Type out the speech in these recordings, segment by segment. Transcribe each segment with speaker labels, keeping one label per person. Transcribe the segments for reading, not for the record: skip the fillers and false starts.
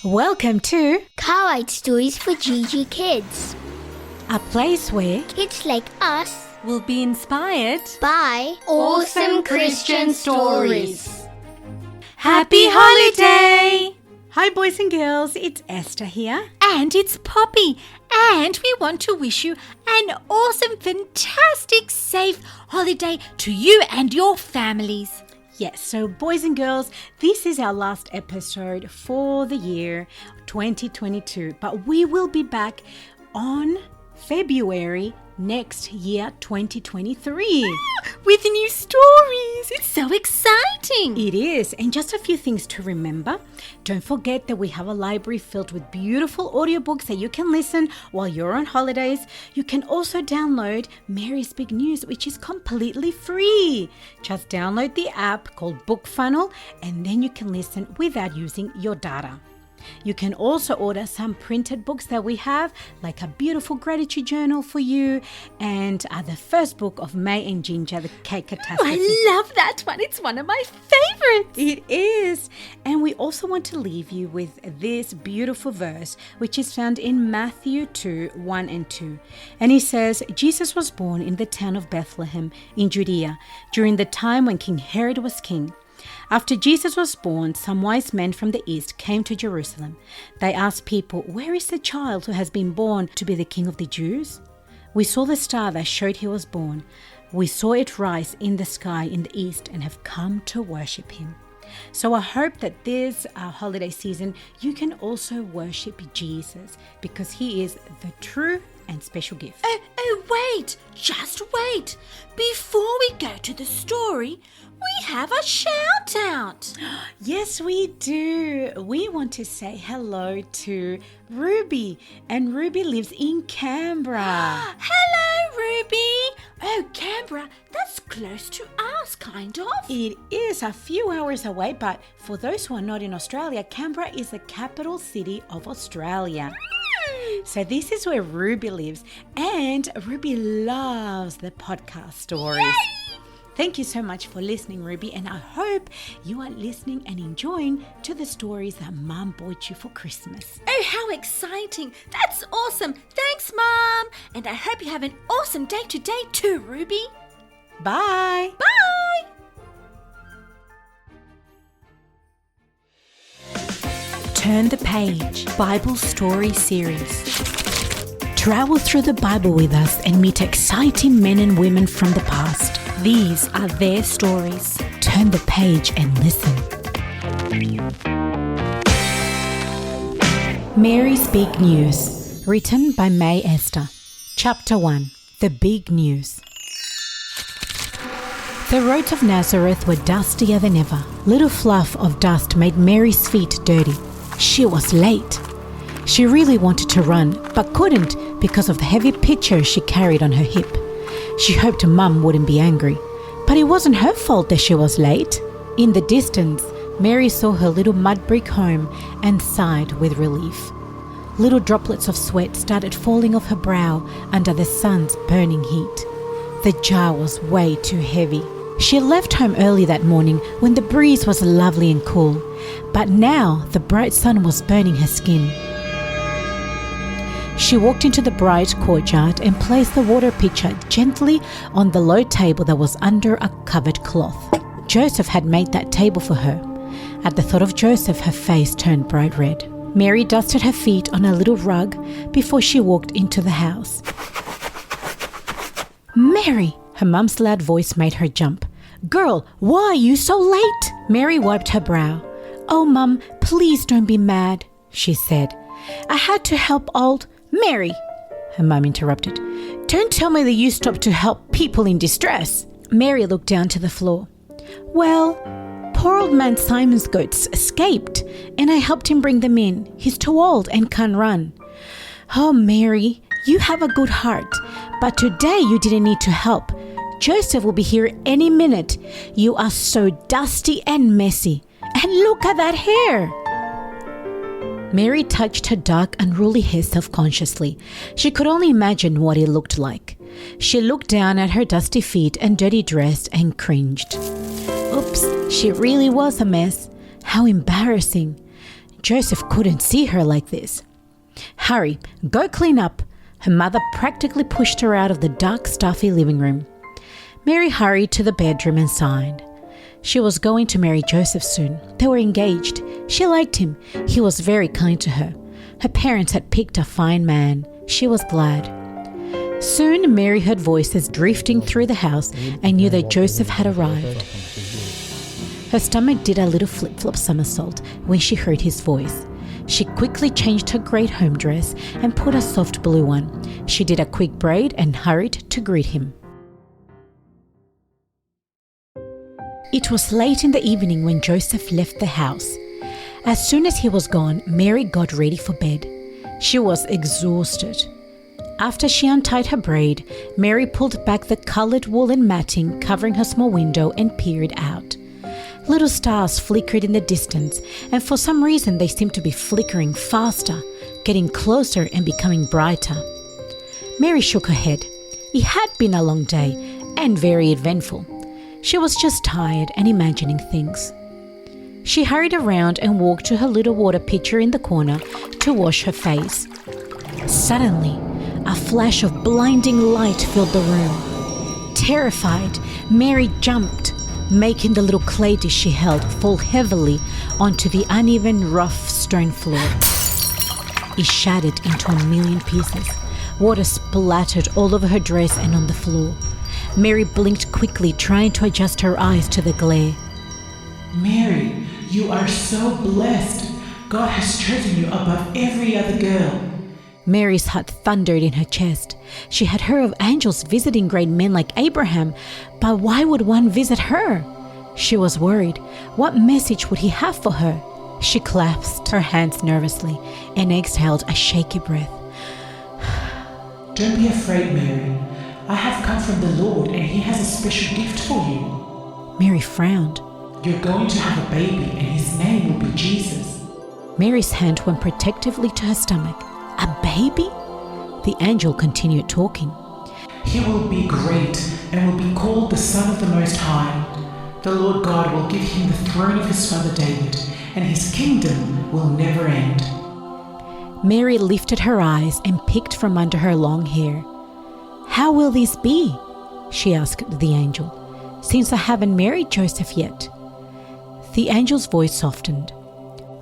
Speaker 1: Welcome to
Speaker 2: Car Stories for GIGI Kids.
Speaker 1: a place where
Speaker 2: Kids like us
Speaker 1: we'll be inspired.
Speaker 2: by awesome Christian stories.
Speaker 1: Happy holiday! Hi boys and girls, it's Esther here.
Speaker 3: And it's Poppy. And we want to wish you an awesome, fantastic, safe holiday to you and your families.
Speaker 1: Yes, so boys and girls, this is our last episode for the year 2022, but we will be back on February next year, 2023.
Speaker 3: With new stories. It's so exciting.
Speaker 1: It is, and just a few things to remember. Don't forget that we have a library filled with beautiful audiobooks that you can listen while you're on holidays. You can also download Mary's Big News, which is completely free. Just download the app called Book Funnel, and then you can listen without using your data. You can also order some printed books that we have, like a beautiful gratitude journal for you and the first book of May and Ginger, The Cake Catastrophe.
Speaker 3: I love that one. It's one of my favorites.
Speaker 1: It is. And we also want to leave you with this beautiful verse, which is found in Matthew 2, 1 and 2. And it says, Jesus was born in the town of Bethlehem in Judea during the time when King Herod was king. After Jesus was born, some wise men from the east came to Jerusalem. They asked people, "Where is the child who has been born to be the King of the Jews? We saw the star that showed he was born. We saw it rise in the sky in the east and have come to worship him." So I hope that this holiday season, you can also worship Jesus because he is the true and special gift.
Speaker 3: Wait. Just wait. Before we go to the story, we have a shout out.
Speaker 1: Yes, we do. We want to say hello to Ruby, and Ruby lives in Canberra.
Speaker 3: Hello, Ruby. Oh, Canberra, that's close to us, kind of.
Speaker 1: It is a few hours away, but for those who are not in Australia, Canberra is the capital city of Australia. So this is where Ruby lives, and Ruby loves the podcast stories.
Speaker 3: Yay!
Speaker 1: Thank you so much for listening, Ruby, and I hope you are listening and enjoying to the stories that Mum bought you for Christmas.
Speaker 3: Oh, how exciting. That's awesome. Thanks, Mom. And I hope you have an awesome day today too, Ruby.
Speaker 1: Bye!
Speaker 3: Bye!
Speaker 1: Turn the Page Bible Story Series. Travel through the Bible with us and meet exciting men and women from the past. These are their stories. Turn the page and listen. Mary's Big News, written by May Esther. Chapter 1. The Big News. The roads of Nazareth were dustier than ever. Little fluff of dust made Mary's feet dirty. She was late. She really wanted to run, but couldn't because of the heavy pitcher she carried on her hip. She hoped Mum wouldn't be angry, but it wasn't her fault that she was late. In the distance, Mary saw her little mud brick home and sighed with relief. Little droplets of sweat started falling off her brow under the sun's burning heat. The jar was way too heavy. She left home early that morning when the breeze was lovely and cool, but now the bright sun was burning her skin. She walked into the bright courtyard and placed the water pitcher gently on the low table that was under a covered cloth. Joseph had made that table for her. At the thought of Joseph, her face turned bright red. Mary dusted her feet on a little rug before she walked into the house. "Mary!" Her mum's loud voice made her jump. "Girl, why are you so late?" Mary wiped her brow. "Oh, Mum, please don't be mad," she said. "I had to help old—" "Mary," her mum interrupted, "don't tell me that you stopped to help people in distress." Mary looked down to the floor. "Well, poor old man Simon's goats escaped, and I helped him bring them in. He's too old and can't run." "Oh, Mary, you have a good heart, but today you didn't need to help. Joseph will be here any minute. You are so dusty and messy. And look at that hair." Mary touched her dark, unruly hair self-consciously. She could only imagine what it looked like. She looked down at her dusty feet and dirty dress and cringed. Oops, she really was a mess. How embarrassing. Joseph couldn't see her like this. "Hurry, go clean up." Her mother practically pushed her out of the dark, stuffy living room. Mary hurried to the bedroom and sighed. She was going to marry Joseph soon. They were engaged. She liked him. He was very kind to her. Her parents had picked a fine man. She was glad. Soon Mary heard voices drifting through the house and knew that Joseph had arrived. Her stomach did a little flip-flop somersault when she heard his voice. She quickly changed her great home dress and put a soft blue one. She did a quick braid and hurried to greet him. It was late in the evening when Joseph left the house. As soon as he was gone, Mary got ready for bed. She was exhausted. After she untied her braid, Mary pulled back the coloured woolen matting covering her small window and peered out. Little stars flickered in the distance, and for some reason they seemed to be flickering faster, getting closer and becoming brighter. Mary shook her head. It had been a long day and very eventful. She was just tired and imagining things. She hurried around and walked to her little water pitcher in the corner to wash her face. Suddenly, a flash of blinding light filled the room. Terrified, Mary jumped, making the little clay dish she held fall heavily onto the uneven, rough stone floor. It shattered into a million pieces. Water splattered all over her dress and on the floor. Mary blinked quickly, trying to adjust her eyes to the glare.
Speaker 4: "Mary, you are so blessed. God has chosen you above every other girl."
Speaker 1: Mary's heart thundered in her chest. She had heard of angels visiting great men like Abraham, but why would one visit her? She was worried. What message would he have for her? She clasped her hands nervously and exhaled a shaky breath.
Speaker 4: "Don't be afraid, Mary. I have come from the Lord and He has a special gift for you."
Speaker 1: Mary frowned.
Speaker 4: "You're going to have a baby and His name will be Jesus."
Speaker 1: Mary's hand went protectively to her stomach. A baby? The angel continued talking.
Speaker 4: "He will be great and will be called the Son of the Most High. The Lord God will give him the throne of his father David, and his kingdom will never end."
Speaker 1: Mary lifted her eyes and peeked from under her long hair. "How will this be?" she asked the angel, "since I haven't married Joseph yet." The angel's voice softened.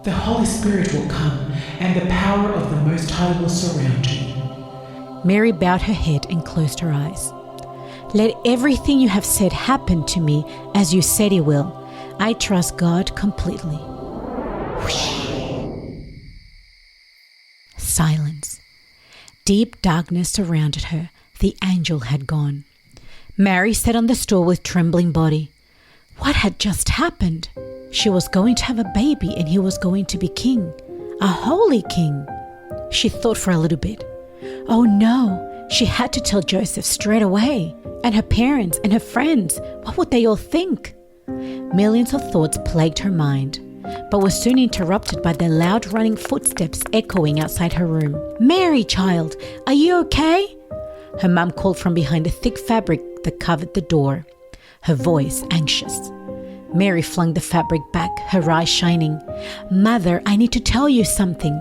Speaker 4: "The Holy Spirit will come, and the power of the Most High will surround you."
Speaker 1: Mary bowed her head and closed her eyes. "Let everything you have said happen to me as you said it will. I trust God completely." Whoosh. Silence. Deep darkness surrounded her. The angel had gone. Mary sat on the stool with trembling body. What had just happened? She was going to have a baby and he was going to be king. A holy king. She thought for a little bit. Oh no, she had to tell Joseph straight away. And her parents and her friends, what would they all think? Millions of thoughts plagued her mind, but was soon interrupted by the loud running footsteps echoing outside her room. "Mary, child, are you okay?" Her mum called from behind the thick fabric that covered the door, her voice anxious. Mary flung the fabric back, her eyes shining. "Mother, I need to tell you something.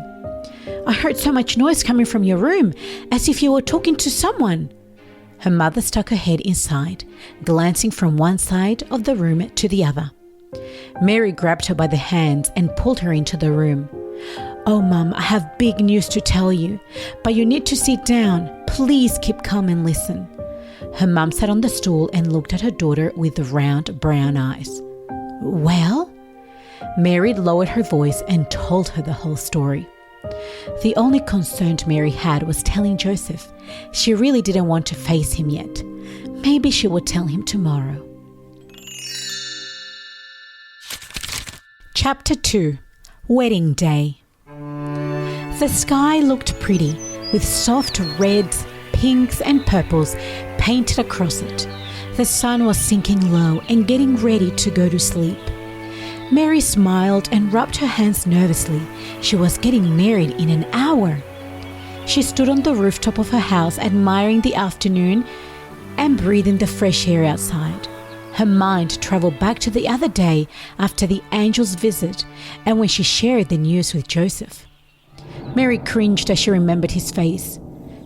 Speaker 1: I heard so much noise coming from your room, as if you were talking to someone." Her mother stuck her head inside, glancing from one side of the room to the other. Mary grabbed her by the hands and pulled her into the room. "Oh, Mum, I have big news to tell you, but you need to sit down. Please keep calm and listen." Her mum sat on the stool and looked at her daughter with round brown eyes. "Well?" Mary lowered her voice and told her the whole story. The only concern Mary had was telling Joseph. She really didn't want to face him yet. Maybe she would tell him tomorrow. Chapter 2. Wedding Day. The sky looked pretty, with soft reds, pinks and purples painted across it. The sun was sinking low and getting ready to go to sleep. Mary smiled and rubbed her hands nervously. She was getting married in an hour. She stood on the rooftop of her house admiring the afternoon and breathing the fresh air outside. Her mind travelled back to the other day after the angel's visit and when she shared the news with Joseph. Mary cringed as she remembered his face.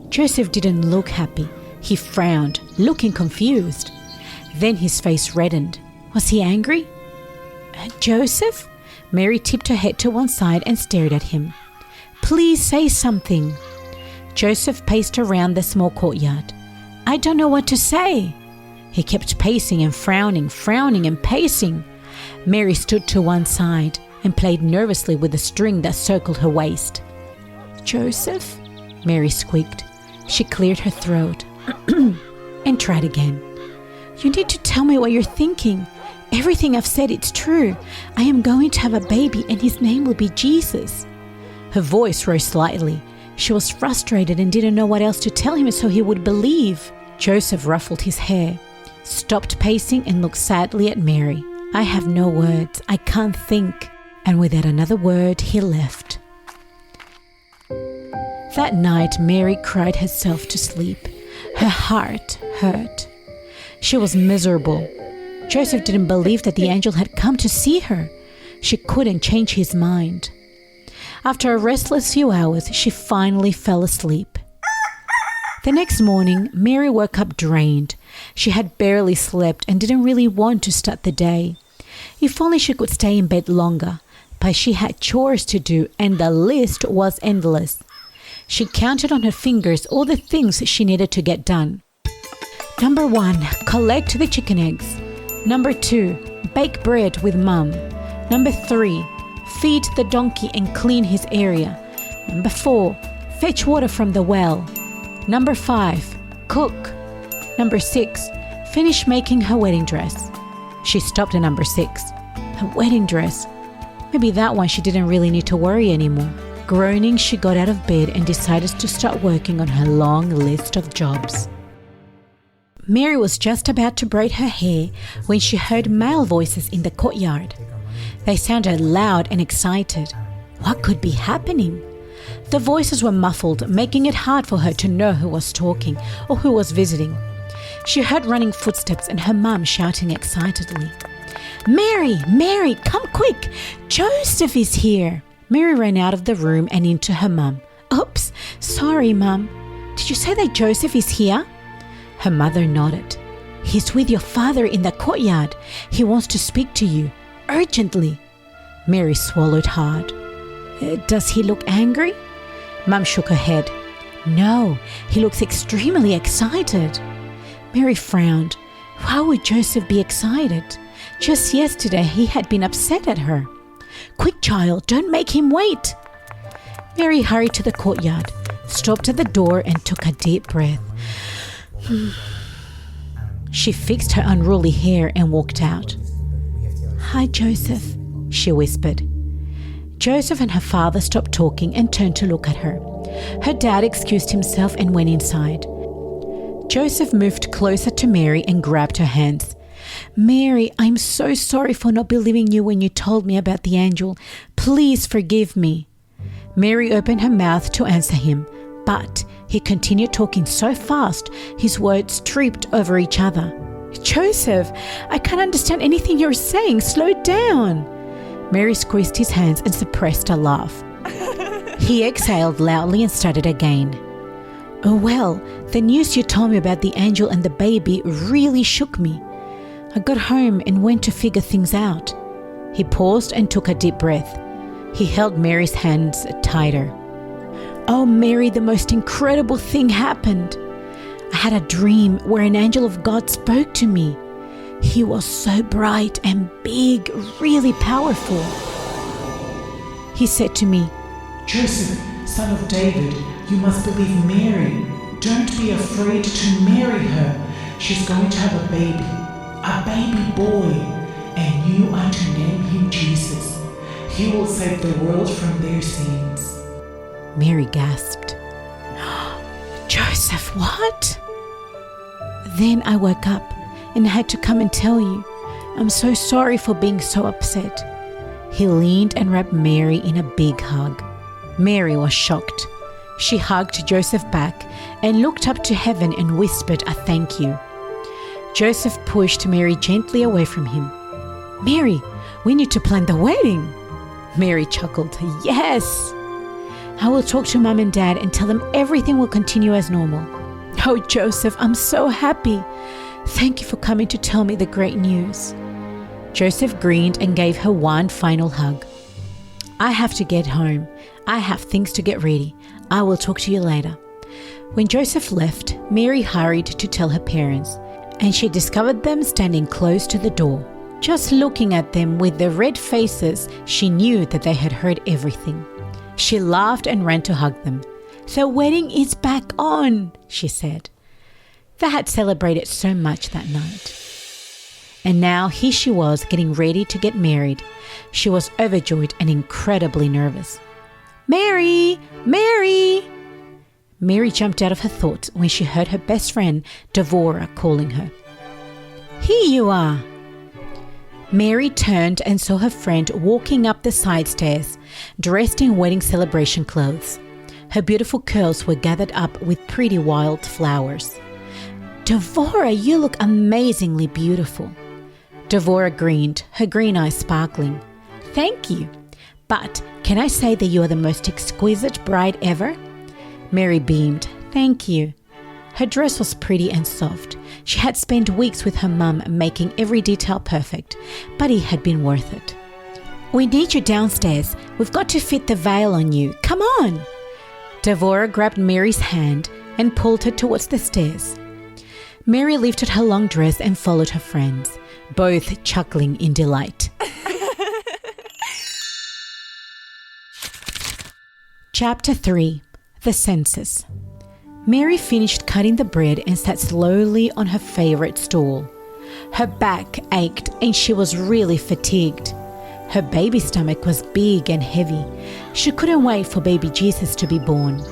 Speaker 1: Joseph didn't look happy. He frowned, looking confused. Then his face reddened. Was he angry? Joseph? Mary tipped her head to one side and stared at him. Please say something. Joseph paced around the small courtyard. I don't know what to say. He kept pacing and frowning and pacing. Mary stood to one side and played nervously with the string that circled her waist. Joseph? Mary squeaked. She cleared her throat and tried again. You need to tell me what you're thinking. Everything I've said, it's true. I am going to have a baby and his name will be Jesus. Her voice rose slightly. She was frustrated and didn't know what else to tell him so he would believe. Joseph ruffled his hair, stopped pacing and looked sadly at Mary. I have no words. I can't think. And without another word, he left. That night, Mary cried herself to sleep. Her heart hurt. She was miserable. Joseph didn't believe that the angel had come to see her. She couldn't change his mind. After a restless few hours, she finally fell asleep. The next morning, Mary woke up drained. She had barely slept and didn't really want to start the day. If only she could stay in bed longer, but she had chores to do and the list was endless. She counted on her fingers all the things she needed to get done. Number 1, collect the chicken eggs. Number 2, bake bread with Mum. Number 3, feed the donkey and clean his area. Number 4, fetch water from the well. Number 5, cook. Number 6, finish making her wedding dress. She stopped at number 6. Her wedding dress. Maybe that one she didn't really need to worry anymore. Groaning, she got out of bed and decided to start working on her long list of jobs. Mary was just about to braid her hair when she heard male voices in the courtyard. They sounded loud and excited. What could be happening? The voices were muffled, making it hard for her to know who was talking or who was visiting. She heard running footsteps and her mum shouting excitedly. Mary, Mary, come quick! Joseph is here! Mary ran out of the room and into her mum. Oops, sorry, Mum. Did you say that Joseph is here? Her mother nodded. He's with your father in the courtyard. He wants to speak to you, urgently. Mary swallowed hard. Does he look angry? Mum shook her head. No, he looks extremely excited. Mary frowned. Why would Joseph be excited? Just yesterday he had been upset at her. Quick, child, don't make him wait. Mary hurried to the courtyard, stopped at the door and took a deep breath. She fixed her unruly hair and walked out. Hi, Joseph, she whispered. Joseph and her father stopped talking and turned to look at her. Her dad excused himself and went inside. Joseph moved closer to Mary and grabbed her hands. Mary, I'm so sorry for not believing you when you told me about the angel. Please forgive me. Mary opened her mouth to answer him, but he continued talking so fast his words tripped over each other. Joseph, I can't understand anything you're saying. Slow down. Mary squeezed his hands and suppressed a laugh. He exhaled loudly and started again. Oh well, the news you told me about the angel and the baby really shook me. I got home and went to figure things out. He paused and took a deep breath. He held Mary's hands tighter. Oh, Mary, the most incredible thing happened. I had a dream where an angel of God spoke to me. He was so bright and big, really powerful. He said to me,
Speaker 4: Joseph, son of David, you must believe Mary. Don't be afraid to marry her. She's going to have a baby boy, and you are to name him Jesus. He will save the world from their sins.
Speaker 1: Mary gasped. Joseph, what? Then I woke up and had to come and tell you. I'm so sorry for being so upset. He leaned and wrapped Mary in a big hug. Mary was shocked. She hugged Joseph back and looked up to heaven and whispered a thank you. Joseph pushed Mary gently away from him. "Mary, we need to plan the wedding." Mary chuckled. "Yes. I will talk to Mum and Dad and tell them everything will continue as normal." "Oh, Joseph, I'm so happy. Thank you for coming to tell me the great news." Joseph grinned and gave her one final hug. "I have to get home. I have things to get ready. I will talk to you later." When Joseph left, Mary hurried to tell her parents, and she discovered them standing close to the door. Just looking at them with their red faces, she knew that they had heard everything. She laughed and ran to hug them. "The wedding is back on," she said. They had celebrated so much that night. And now here she was getting ready to get married. She was overjoyed and incredibly nervous. "Mary! Mary!" Mary jumped out of her thoughts when she heard her best friend, Devorah, calling her. "Here you are." Mary turned and saw her friend walking up the side stairs, dressed in wedding celebration clothes. Her beautiful curls were gathered up with pretty wild flowers. "Devorah, you look amazingly beautiful." Devorah grinned, her green eyes sparkling. "Thank you. But can I say that you are the most exquisite bride ever?" Mary beamed. "Thank you." Her dress was pretty and soft. She had spent weeks with her mum making every detail perfect, but it had been worth it. "We need you downstairs. We've got to fit the veil on you. Come on." Devorah grabbed Mary's hand and pulled her towards the stairs. Mary lifted her long dress and followed her friends, both chuckling in delight. Chapter 3. The Census. Mary finished cutting the bread and sat slowly on her favorite stool. Her back ached and she was really fatigued. Her baby stomach was big and heavy. She couldn't wait for baby Jesus to be born.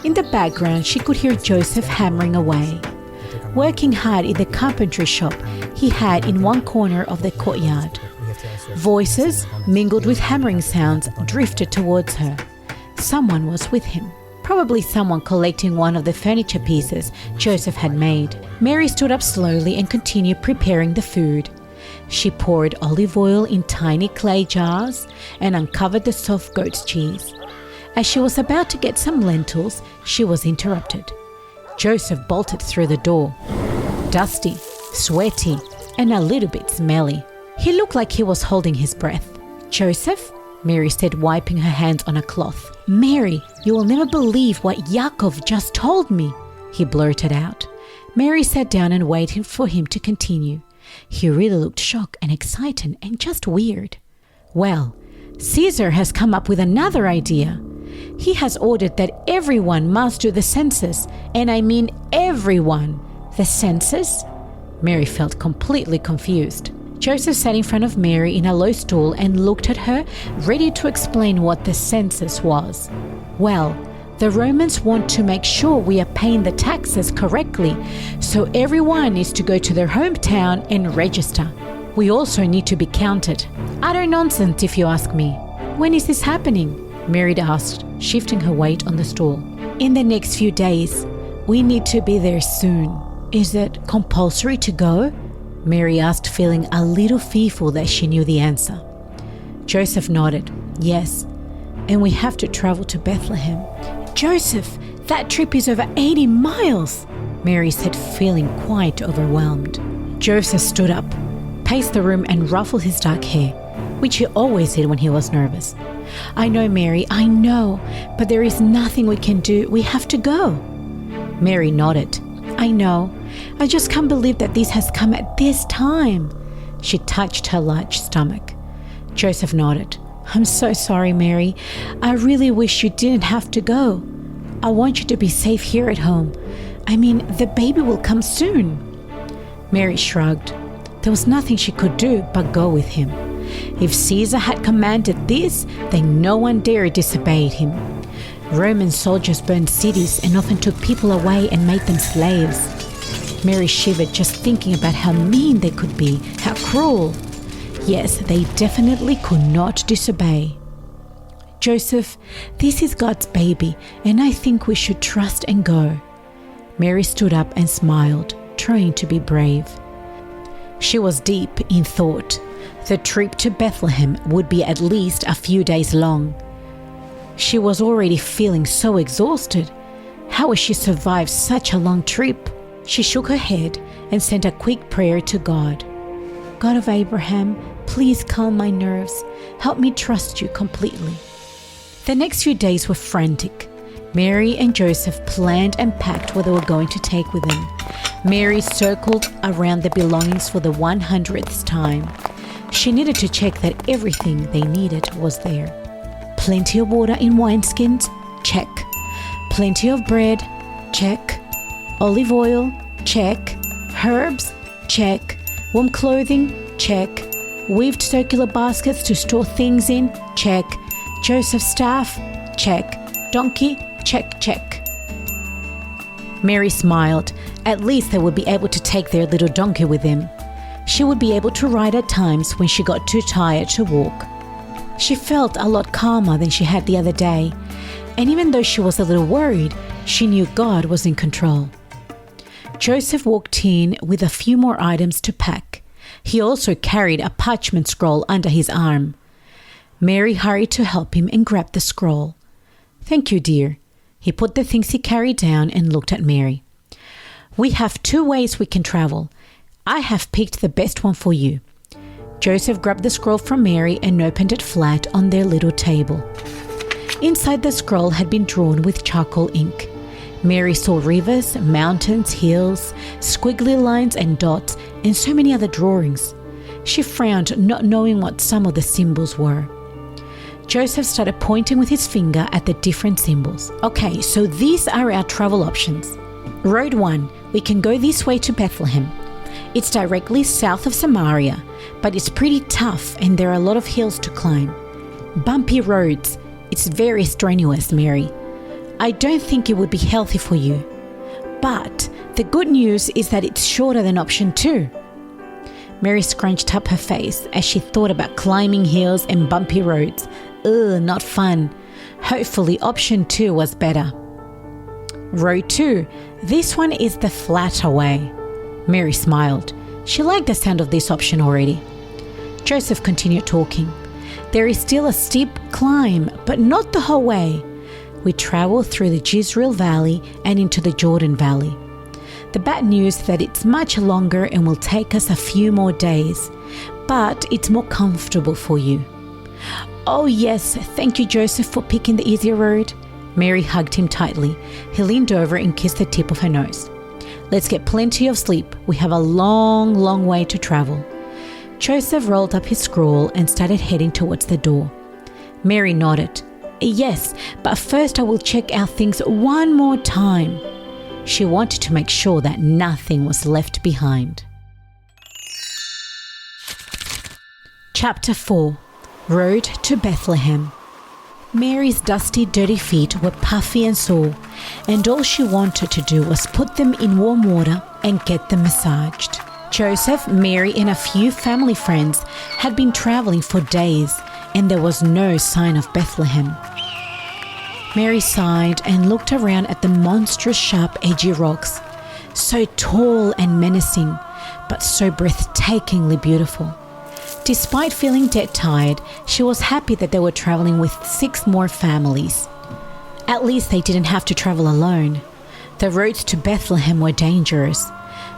Speaker 1: In the background, she could hear Joseph hammering away, working hard in the carpentry shop he had in one corner of the courtyard. Voices, mingled with hammering sounds, drifted towards her. Someone was with him. Probably someone collecting one of the furniture pieces Joseph had made. Mary stood up slowly and continued preparing the food. She poured olive oil in tiny clay jars and uncovered the soft goat's cheese. As she was about to get some lentils, she was interrupted. Joseph bolted through the door, dusty, sweaty, and a little bit smelly. He looked like he was holding his breath. "Joseph?" Mary said, wiping her hands on a cloth. "Mary, you will never believe what Yaakov just told me," he blurted out. Mary sat down and waited for him to continue. He really looked shocked and excited and just weird. "Well, Caesar has come up with another idea. He has ordered that everyone must do the census, and I mean everyone." "The census?" Mary felt completely confused. Joseph sat in front of Mary in a low stool and looked at her, ready to explain what the census was. "Well, the Romans want to make sure we are paying the taxes correctly, so everyone needs to go to their hometown and register. We also need to be counted. Utter nonsense if you ask me." "When is this happening?" Mary asked, shifting her weight on the stool. "In the next few days. We need to be there soon." "Is it compulsory to go?" Mary asked, feeling a little fearful that she knew the answer. Joseph nodded. "Yes, and we have to travel to Bethlehem." "Joseph, that trip is over 80 miles, Mary said, feeling quite overwhelmed. Joseph stood up, paced the room and ruffled his dark hair, which he always did when he was nervous. "I know, Mary, I know, but there is nothing we can do. We have to go." Mary nodded. "I know. I just can't believe that this has come at this time." She touched her large stomach. Joseph nodded. "I'm so sorry, Mary. I really wish you didn't have to go. I want you to be safe here at home. I mean, the baby will come soon." Mary shrugged. There was nothing she could do but go with him. If Caesar had commanded this, then no one dared disobey him. Roman soldiers burned cities and often took people away and made them slaves. Mary shivered just thinking about how mean they could be, how cruel. Yes, they definitely could not disobey. "Joseph, this is God's baby, and I think we should trust and go." Mary stood up and smiled, trying to be brave. She was deep in thought. The trip to Bethlehem would be at least a few days long. She was already feeling so exhausted. How would she survive such a long trip? She shook her head and sent a quick prayer to God. God of Abraham, please calm my nerves. Help me trust you completely. The next few days were frantic. Mary and Joseph planned and packed what they were going to take with them. Mary circled around the belongings for the 100th time. She needed to check that everything they needed was there. Plenty of water in wineskins? Check. Plenty of bread? Check. Olive oil? Check. Herbs? Check. Warm clothing? Check. Weaved circular baskets to store things in? Check. Joseph's staff? Check. Donkey? Check, check. Mary smiled. At least they would be able to take their little donkey with them. She would be able to ride at times when she got too tired to walk. She felt a lot calmer than she had the other day, and even though she was a little worried, she knew God was in control. Joseph walked in with a few more items to pack. He also carried a parchment scroll under his arm. Mary hurried to help him and grabbed the scroll. "Thank you, dear." He put the things he carried down and looked at Mary. "We have 2 ways we can travel. I have picked the best one for you." Joseph grabbed the scroll from Mary and opened it flat on their little table. Inside the scroll had been drawn with charcoal ink. Mary saw rivers, mountains, hills, squiggly lines and dots, and so many other drawings. She frowned, not knowing what some of the symbols were. Joseph started pointing with his finger at the different symbols. "Okay, so these are our travel options. Road 1, we can go this way to Bethlehem. It's directly south of Samaria, but it's pretty tough and there are a lot of hills to climb. Bumpy roads. It's very strenuous, Mary. I don't think it would be healthy for you. But the good news is that it's shorter than option 2. Mary scrunched up her face as she thought about climbing hills and bumpy roads. Ugh, not fun. Hopefully option 2 was better. Road 2. This one is the flatter way. Mary smiled. She liked the sound of this option already. Joseph continued talking. There is still a steep climb, but not the whole way. We travel through the Jezreel Valley and into the Jordan Valley. The bad news is that it's much longer and will take us a few more days, but it's more comfortable for you. Oh yes, thank you, Joseph, for picking the easier road. Mary hugged him tightly. He leaned over and kissed the tip of her nose. Let's get plenty of sleep. We have a long, long way to travel. Joseph rolled up his scroll and started heading towards the door. Mary nodded. Yes, but first I will check our things one more time. She wanted to make sure that nothing was left behind. Chapter 4. Road to Bethlehem. Mary's dusty, dirty feet were puffy and sore, and all she wanted to do was put them in warm water and get them massaged. Joseph, Mary, and a few family friends had been traveling for days, and there was no sign of Bethlehem. Mary sighed and looked around at the monstrous, sharp, edgy rocks, so tall and menacing, but so breathtakingly beautiful. Despite feeling dead tired, she was happy that they were traveling with 6 more families. At least they didn't have to travel alone. The roads to Bethlehem were dangerous.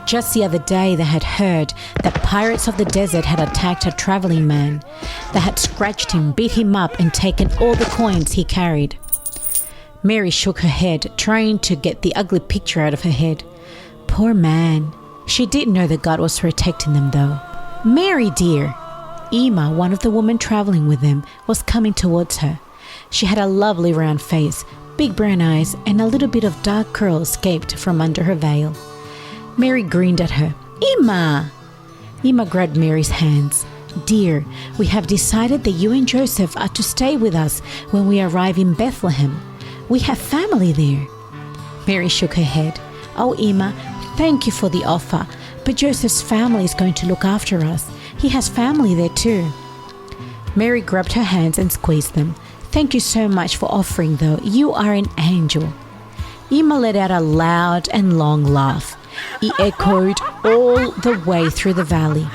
Speaker 1: Just the other day they had heard that pirates of the desert had attacked a traveling man. They had scratched him, beat him up, and taken all the coins he carried. Mary shook her head, trying to get the ugly picture out of her head. Poor man. She did know that God was protecting them though. Mary dear. Emma, one of the women traveling with them, was coming towards her. She had a lovely round face, big brown eyes, and a little bit of dark curl escaped from under her veil. Mary grinned at her. Emma! Emma grabbed Mary's hands. Dear, we have decided that you and Joseph are to stay with us when we arrive in Bethlehem. We have family there. Mary shook her head. Oh, Emma, thank you for the offer, but Joseph's family is going to look after us. He has family there too. Mary grabbed her hands and squeezed them. Thank you so much for offering though. You are an angel. Emma let out a loud and long laugh. It echoed all the way through the valley.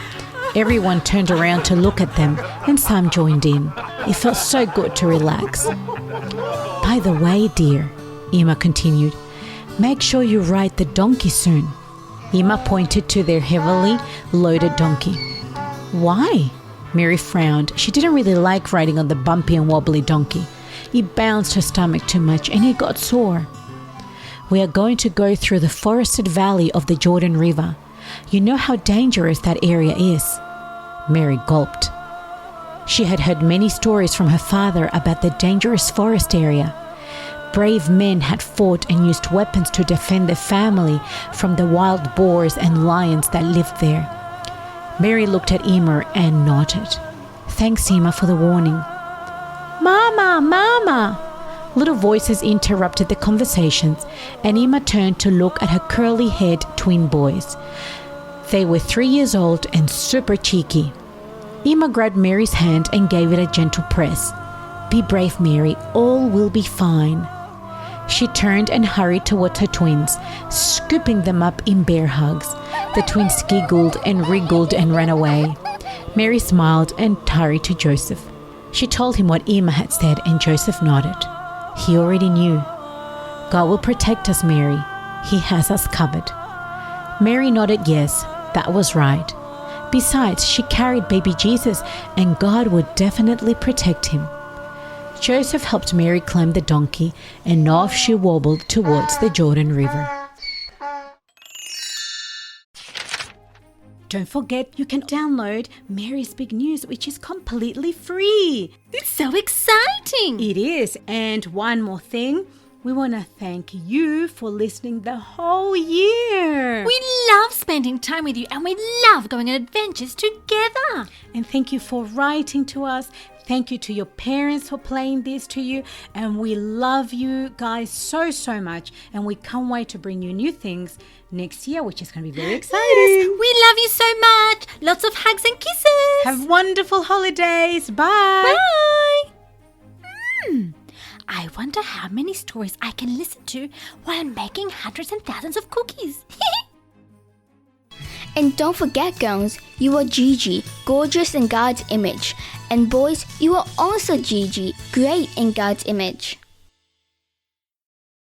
Speaker 1: Everyone turned around to look at them, and some joined in. It felt so good to relax. By the way, dear, Emma continued, make sure you ride the donkey soon. Emma pointed to their heavily loaded donkey. Why? Mary frowned. She didn't really like riding on the bumpy and wobbly donkey. It bounced her stomach too much and it got sore. We are going to go through the forested valley of the Jordan River. You know how dangerous that area is. Mary gulped. She had heard many stories from her father about the dangerous forest area. Brave men had fought and used weapons to defend their family from the wild boars and lions that lived there. Mary looked at Emma and nodded. Thanks, Emma, for the warning. Mama, Mama! Little voices interrupted the conversations, and Emma turned to look at her curly-haired twin boys. They were 3 years old and super cheeky. Emma grabbed Mary's hand and gave it a gentle press. Be brave, Mary. All will be fine. She turned and hurried towards her twins, scooping them up in bear hugs. The twins giggled and wriggled and ran away. Mary smiled and hurried to Joseph. She told him what Emma had said, and Joseph nodded. He already knew. God will protect us, Mary. He has us covered. Mary nodded yes, that was right. Besides, she carried baby Jesus, and God would definitely protect him. Joseph helped Mary climb the donkey, and off she wobbled towards the Jordan River. Don't forget, you can download Mary's Big News, which is completely free.
Speaker 3: It's so exciting!
Speaker 1: It is. And one more thing, we want to thank you for listening the whole year.
Speaker 3: We love spending time with you, and we love going on adventures together.
Speaker 1: And thank you for writing to us. Thank you to your parents for playing this to you. And we love you guys so, so much. And we can't wait to bring you new things next year, which is going to be very exciting.
Speaker 3: Yes, we love you so much. Lots of hugs and kisses.
Speaker 1: Have wonderful holidays. Bye.
Speaker 3: Bye. I wonder how many stories I can listen to while making hundreds and thousands of cookies.
Speaker 2: And don't forget, girls, you are Gigi, gorgeous in God's image. And boys, you are also Gigi, great in God's image.